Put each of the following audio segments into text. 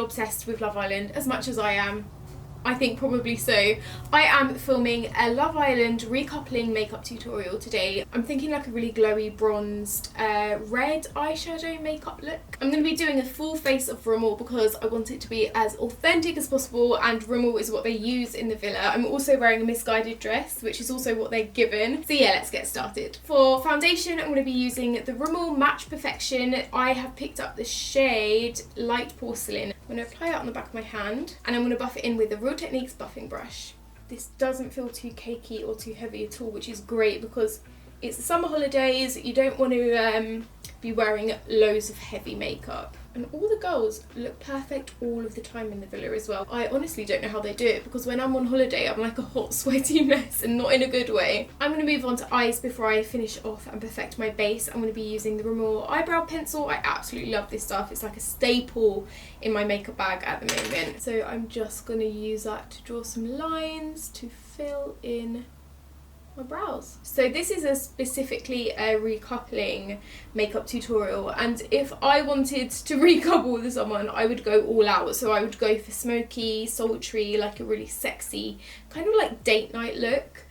Obsessed with Love Island as much as I am? I think probably so. I am filming a Love Island recoupling makeup tutorial today. I'm thinking like a really glowy bronzed red eyeshadow makeup look. I'm going to be doing a full face of Rimmel because I want it to be as authentic as possible, and Rimmel is what they use in the villa. I'm also wearing a Missuigded dress, which is also what they're given. So yeah, let's get started. For foundation, I'm going to be using the Rimmel Match Perfection. I have picked up the shade Light Porcelain. I'm going to apply it on the back of my hand, and I'm going to buff it in with the Real Techniques buffing brush. This doesn't feel too cakey or too heavy at all, which is great because it's the summer holidays. You don't want to be wearing loads of heavy makeup. And all the girls look perfect all of the time in the villa as well. I honestly don't know how they do it because when I'm on holiday I'm like a hot sweaty mess, and not in a good way. I'm going to move on to eyes before I finish off and perfect my base. I'm going to be using the Rimmel eyebrow pencil. I absolutely love this stuff. It's like a staple in my makeup bag at the moment. So I'm just going to use that to draw some lines to fill in my brows. So this is specifically a recoupling makeup tutorial, and if I wanted to recouple with someone I would go all out. So I would go for smoky, sultry, like a really sexy kind of like date night look,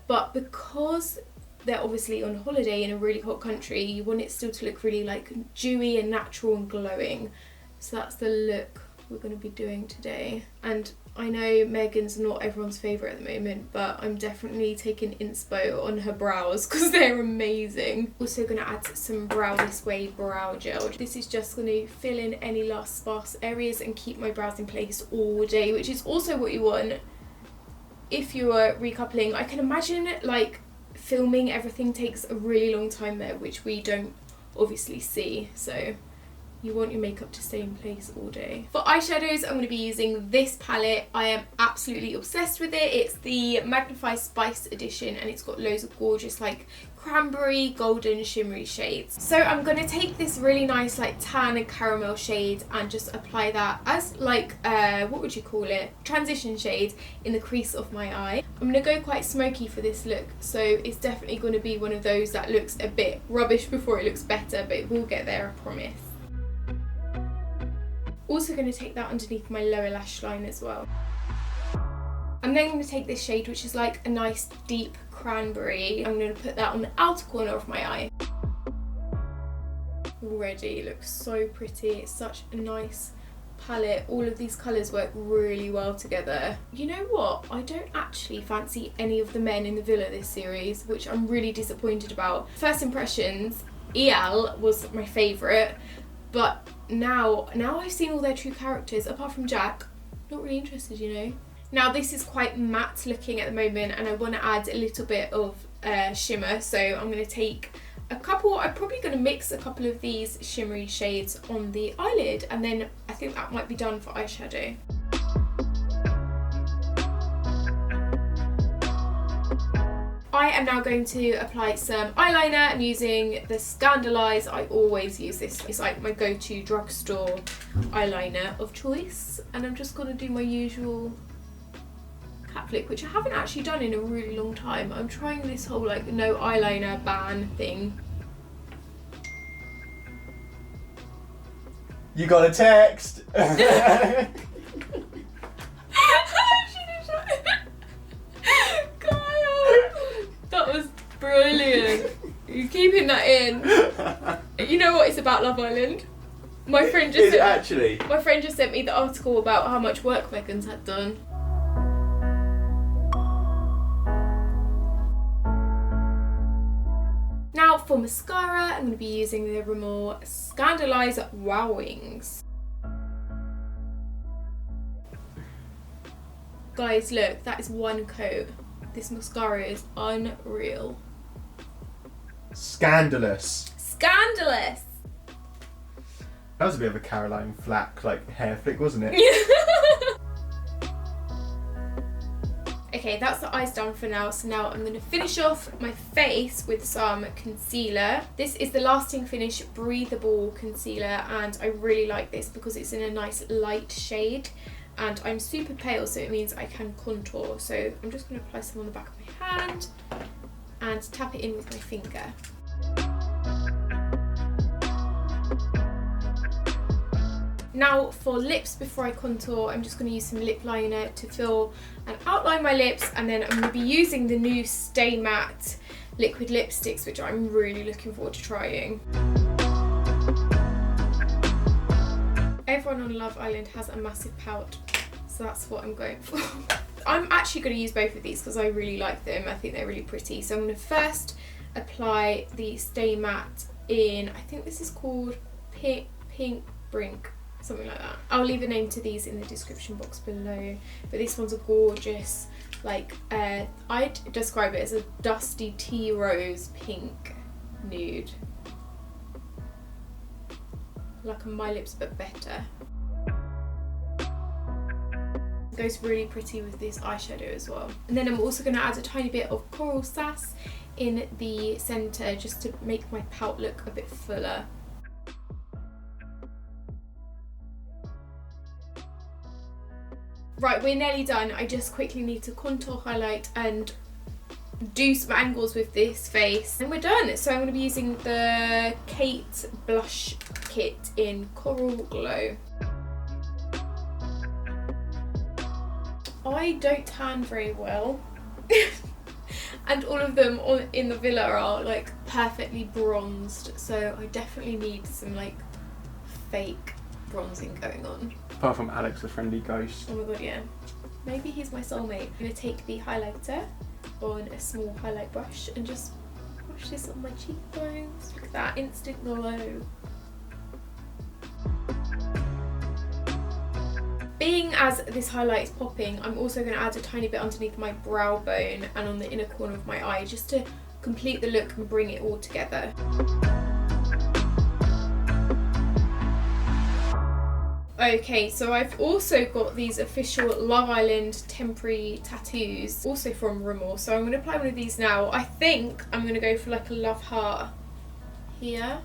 but because they're obviously on holiday in a really hot country, you want it still to look really like dewy and natural and glowing. So that's the look we're going to be doing today. And I know Megan's not everyone's favourite at the moment, but I'm definitely taking inspo on her brows because they're amazing. Also going to add some Brow This Way brow gel. This is just going to fill in any last sparse areas and keep my brows in place all day, which is also what you want if you are recoupling. I can imagine like filming everything takes a really long time there, which we don't obviously see, so you want your makeup to stay in place all day. For eyeshadows, I'm going to be using this palette. I am absolutely obsessed with it. It's the Magnify Spice edition, and it's got loads of gorgeous like cranberry, golden, shimmery shades. So I'm going to take this really nice like tan and caramel shade and just apply that as like, what would you call it? Transition shade in the crease of my eye. I'm going to go quite smoky for this look, so it's definitely going to be one of those that looks a bit rubbish before it looks better, but it will get there, I promise. Also going to take that underneath my lower lash line as well. I'm then going to take this shade, which is like a nice deep cranberry. I'm going to put that on the outer corner of my eye. Already it looks so pretty. It's such a nice palette. All of these colours work really well together. You know what? I don't actually fancy any of the men in the villa this series, which I'm really disappointed about. First impressions, EL was my favourite, but now I've seen all their true characters, apart from Jack, not really interested, you know. Now this is quite matte looking at the moment, and I want to add a little bit of shimmer, so I'm going to take a couple, I'm probably going to mix a couple of these shimmery shades on the eyelid, and then I think that might be done for eyeshadow. I am now going to apply some eyeliner. I'm using the Scandalise. I always use this. It's like my go-to drugstore eyeliner of choice. And I'm just going to do my usual cap flick, which I haven't actually done in a really long time. I'm trying this whole like no eyeliner ban thing. You got a text! That was brilliant. You're keeping that in. You know what it's about, Love Island? My friend just My friend just sent me the article about how much work Megan's had done. Now for mascara, I'm going to be using the Rimmel Scandalise Wow Wings. Guys, look, that is one coat. This mascara is unreal. Scandalous. Scandalous! That was a bit of a Caroline Flack like hair flick, wasn't it? Okay, that's the eyes done for now. So now I'm going to finish off my face with some concealer. This is the Lasting Finish Breathable Concealer, and I really like this because it's in a nice light shade. and I'm super pale, so it means I can contour. So I'm just going to apply some on the back of my hand and tap it in with my finger. Now for lips, before I contour, I'm just going to use some lip liner to fill and outline my lips, and then I'm going to be using the new Stay Matte liquid lipsticks, which I'm really looking forward to trying. Everyone on Love Island has a massive pout, so that's what I'm going for. I'm actually going to use both of these because I really like them. I think they're really pretty. So I'm going to first apply the Stay Matte in, I think this is called Pink Brink, something like that. I'll leave a name to these in the description box below. But this one's a gorgeous, like, I'd describe it as a dusty tea rose pink nude. Like a My Lips but better. It goes really pretty with this eyeshadow as well. And then I'm also going to add a tiny bit of Coral Sass in the centre just to make my pout look a bit fuller. Right, we're nearly done. I just quickly need to contour, highlight and do some angles with this face. And we're done. So I'm going to be using the Kate blush kit in Coral Glow. I don't tan very well. And all of them in the villa are like perfectly bronzed. So I definitely need some like fake bronzing going on. Apart from Alex, the friendly ghost. Oh my god, yeah. Maybe he's my soulmate. I'm going to take the highlighter on a small highlight brush and just brush this on my cheekbones. Look at that instant glow. Being as this highlight is popping, I'm also going to add a tiny bit underneath my brow bone and on the inner corner of my eye just to complete the look and bring it all together. Okay, so I've also got these official Love Island temporary tattoos, also from Rimmel. So I'm going to apply one of these now. I think I'm going to go for like a love heart here.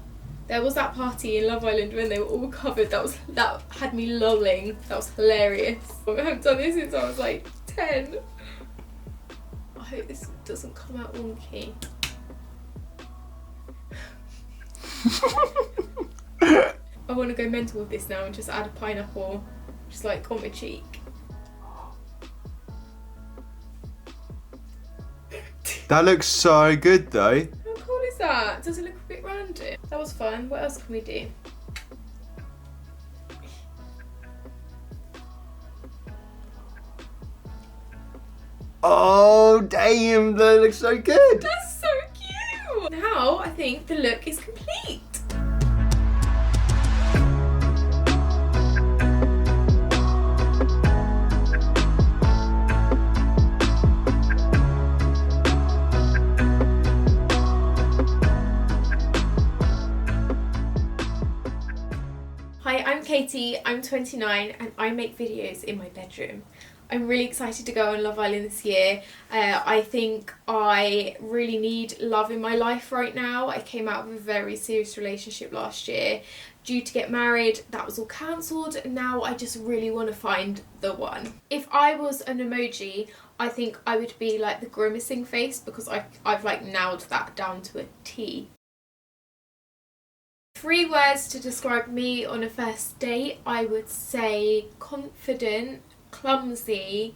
There was that party in Love Island when they were all covered. That had me lolling. That was hilarious. I haven't done this since I was like 10. I hope this doesn't come out wonky. I want to go mental with this now and just add a pineapple, just like on my cheek. That looks so good though. How cool is that? Does it look a bit random? That was fun. What else can we do? Oh damn, that looks so good. That's so cute! Now I think the look is complete. Hi, I'm Katie, I'm 29 and I make videos in my bedroom. I'm really excited to go on Love Island this year. I think I really need love in my life right now. I came out of a very serious relationship last year. Due to get married, that was all cancelled, and now I just really want to find the one. If I was an emoji, I think I would be like the grimacing face because I've like nailed that down to a T. 3 words to describe me on a first date, I would say confident, clumsy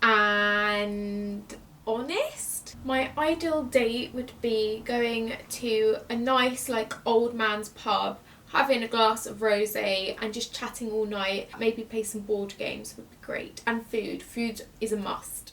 and honest. My ideal date would be going to a nice like old man's pub, having a glass of rosé and just chatting all night. Maybe play some board games would be great. And food is a must.